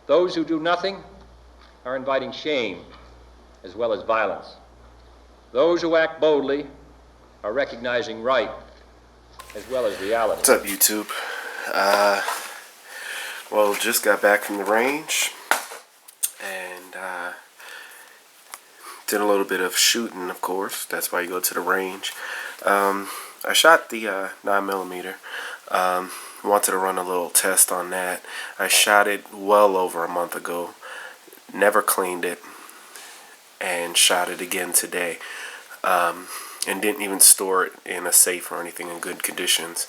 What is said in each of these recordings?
Those who do nothing are inviting shame as well as violence. Those who act boldly are recognizing right as well as reality. What's up, YouTube? Well, just got back from the range and did a little bit of shooting, of course. That's why you go to the range. I shot the 9mm. Wanted to run a little test on that. I shot it well over a month ago. Never cleaned it. And shot it again today. And didn't even store it in a safe or anything in good conditions.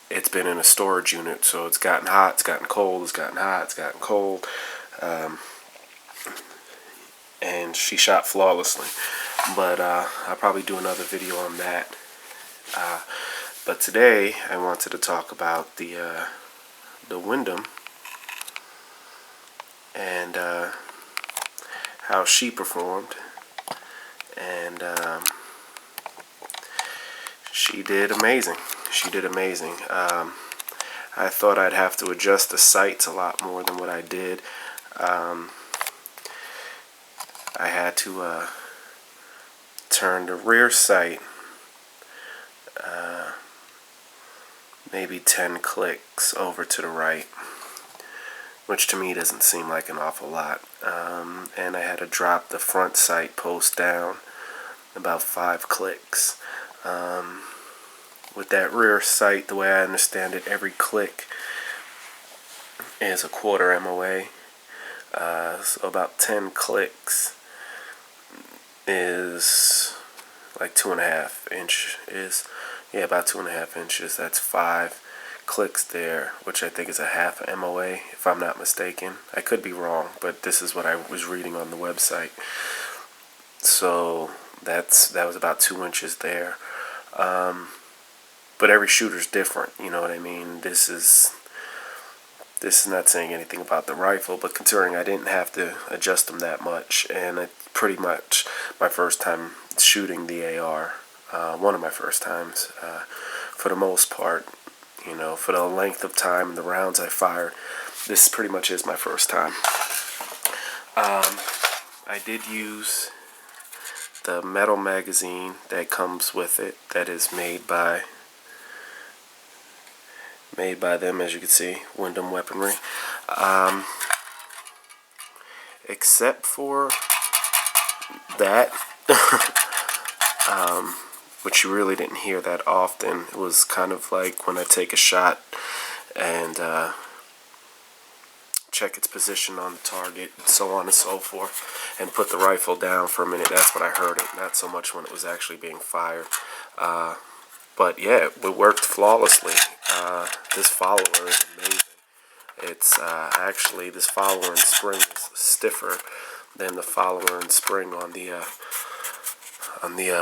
It's been in a storage unit, so it's gotten hot, it's gotten cold, it's gotten hot, it's gotten cold. And she shot flawlessly. But I'll probably do another video on that. But today I wanted to talk about the Windham and how she performed. And she did amazing. She did amazing. I thought I'd have to adjust the sights a lot more than what I did. I had to turn the rear sight maybe 10 clicks over to the right, which to me doesn't seem like an awful lot. And I had to drop the front sight post down about 5 clicks. With that rear sight, the way I understand it, every click is a quarter MOA. So about 10 clicks is like 2.5 inches. Yeah, about 2.5 inches. That's 5 clicks there, which I think is a half MOA, if I'm not mistaken. I could be wrong, but this is what I was reading on the website. So that was about 2 inches there. But every shooter's different, you know what I mean? This is not saying anything about the rifle, but considering I didn't have to adjust them that much, and it's pretty much my first time shooting the AR, one of my first times, for the most part, you know, for the length of time and the rounds I fired, this pretty much is my first time. I did use the metal magazine that comes with it, that is made by them, as you can see, Windham Weaponry. Except for that, which you really didn't hear that often. It was kind of like when I take a shot and check its position on the target, so on and so forth, and put the rifle down for a minute. That's when I heard it, not so much when it was actually being fired. But yeah, it worked flawlessly. This follower is amazing. It's actually, this follower in spring is stiffer than the follower in spring on the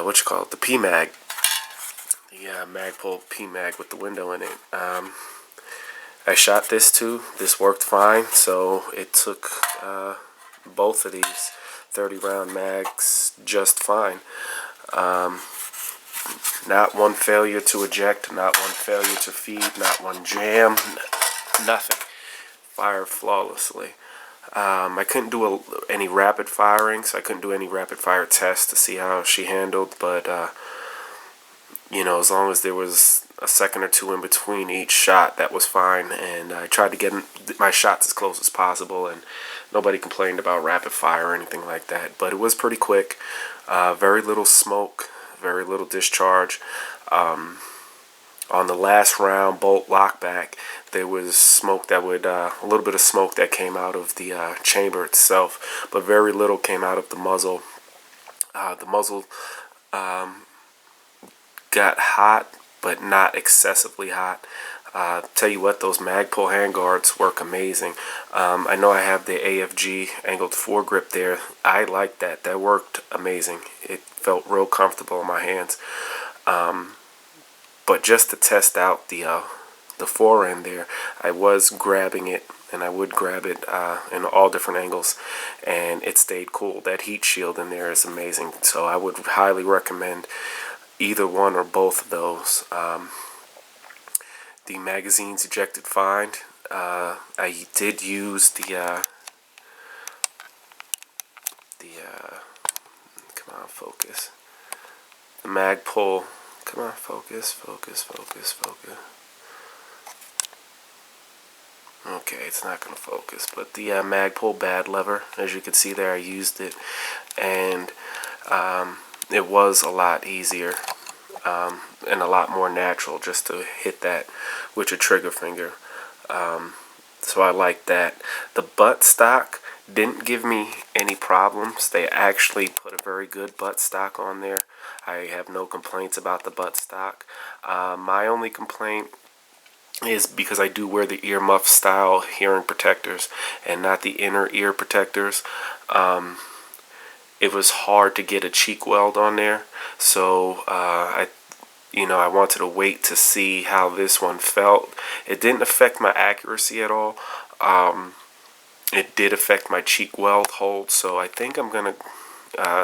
what you call it, the PMag, the Magpul PMag with the window in it. I shot this too. This worked fine. So it took both of these 30-round mags just fine. Not one failure to eject, not one failure to feed, not one jam, nothing. Fired flawlessly. I couldn't do any rapid firing, so I couldn't do any rapid fire tests to see how she handled, but you know, as long as there was a second or two in between each shot, that was fine. And I tried to get my shots as close as possible, and nobody complained about rapid fire or anything like that. But it was pretty quick. Very little smoke, very little discharge. On the last round bolt lockback, there was smoke that would, a little bit of smoke that came out of the chamber itself, but very little came out of the muzzle. The muzzle got hot, but not excessively hot. Tell you what, those Magpul handguards work amazing. I know I have the AFG angled foregrip there. I like that. That worked amazing. It felt real comfortable in my hands. But just to test out the forend there, I was grabbing it, and I would grab it in all different angles, and it stayed cool. That heat shield in there is amazing. So I would highly recommend either one or both of those. the magazine's ejected fine. I did use the come on, focus. The mag pull. Come on, focus, focus, focus, focus. Okay, it's not going to focus, but the Magpul bad lever, as you can see there, I used it, and it was a lot easier and a lot more natural just to hit that with your trigger finger. So I like that. The butt stock didn't give me any problems. They actually put a very good butt stock on there. I have no complaints about the butt stock. My only complaint is because I do wear the earmuff style hearing protectors and not the inner ear protectors. It was hard to get a cheek weld on there, so I wanted to wait to see how this one felt. It didn't affect my accuracy at all. It did affect my cheek weld hold, so I think I'm gonna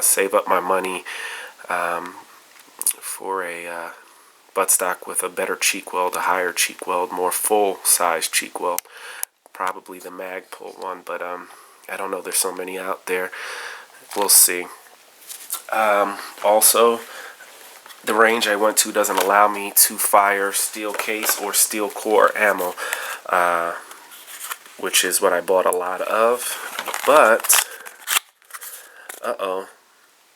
save up my money for a buttstock with a better cheek weld, a higher cheek weld, more full size cheek weld. Probably the Magpul one, but I don't know. There's so many out there. We'll see. Also, the range I went to doesn't allow me to fire steel case or steel core ammo, which is what I bought a lot of. But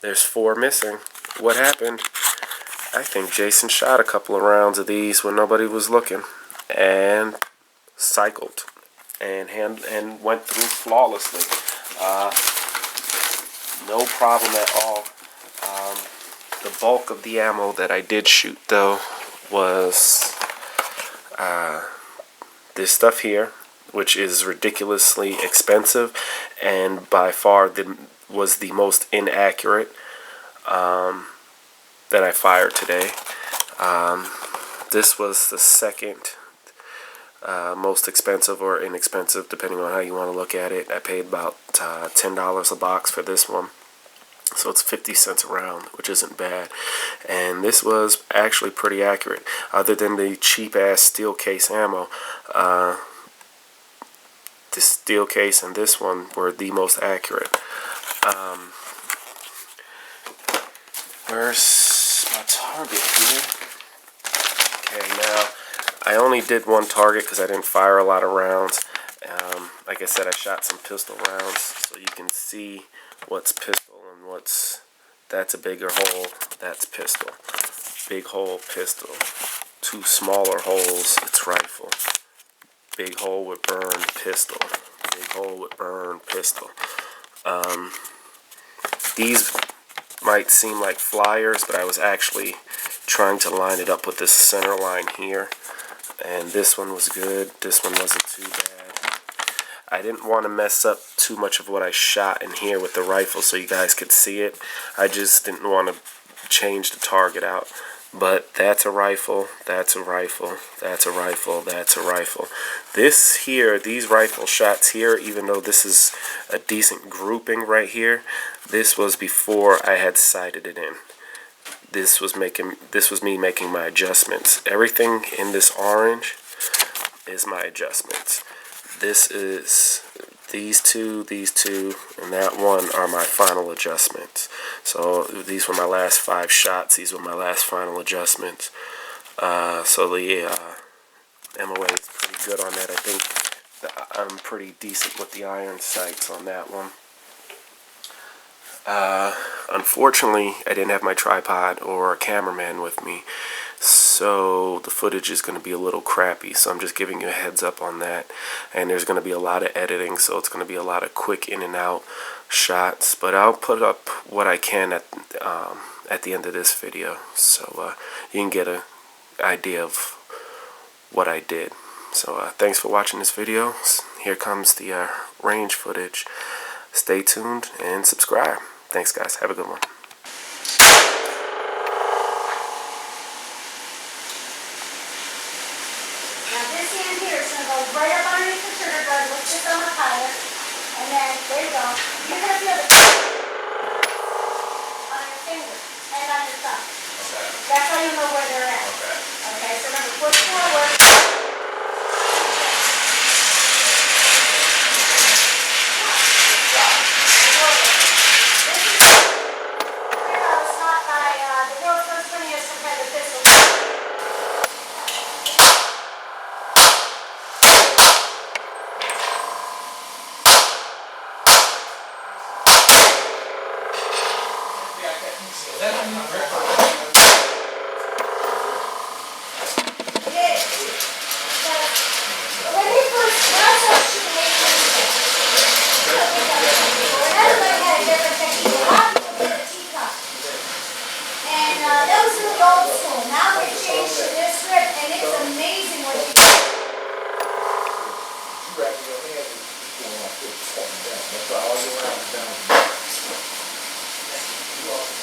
there's 4 missing. What happened? I think Jason shot a couple of rounds of these when nobody was looking, and cycled and went through flawlessly. No problem at all. The bulk of the ammo that I did shoot, though, was this stuff here, which is ridiculously expensive and by far was the most inaccurate that I fired today. This was the second most expensive or inexpensive, depending on how you want to look at it. I paid about $10 a box for this one, so it's 50 cents a round, which isn't bad. And this was actually pretty accurate, other than the cheap ass steel case ammo. The steel case and this one were the most accurate. Where's my target here? Okay, now I only did one target because I didn't fire a lot of rounds. Like I said, I shot some pistol rounds, so you can see what's pistol and that's a bigger hole, that's pistol. Big hole, pistol. 2 smaller holes, it's rifle. Big hole with burn, pistol. Big hole with burn, pistol. These might seem like flyers, but I was actually trying to line it up with this center line here. And this one was good. This one wasn't too bad. I didn't want to mess up too much of what I shot in here with the rifle so you guys could see it. I just didn't want to change the target out. But that's a rifle, that's a rifle, that's a rifle, that's a rifle. This here, these rifle shots here, even though this is a decent grouping right here, this was before I had sighted it in. This was me making my adjustments. Everything in this orange is my adjustments. This is these two, and that one are my final adjustments. So these were my last 5 shots. These were my last final adjustments. So the MOA is pretty good on that. I think I'm pretty decent with the iron sights on that one. Unfortunately, I didn't have my tripod or a cameraman with me, so the footage is going to be a little crappy, so I'm just giving you a heads up on that. And there's going to be a lot of editing, so it's going to be a lot of quick in and out shots, but I'll put up what I can at the end of this video, so you can get an idea of what I did. So thanks for watching this video. Here comes the range footage. Stay tuned and subscribe. Thanks, guys. Have a good one. Now this end here is going to go right up underneath the trigger guard, lift this on the pilot, and then, there you go. You're going to feel the on your finger and on your thumb. Okay. That's how you know where they're at. Okay. Okay, so remember, push forward. of your head is going like this, pointing down. That's why all your round is down. You are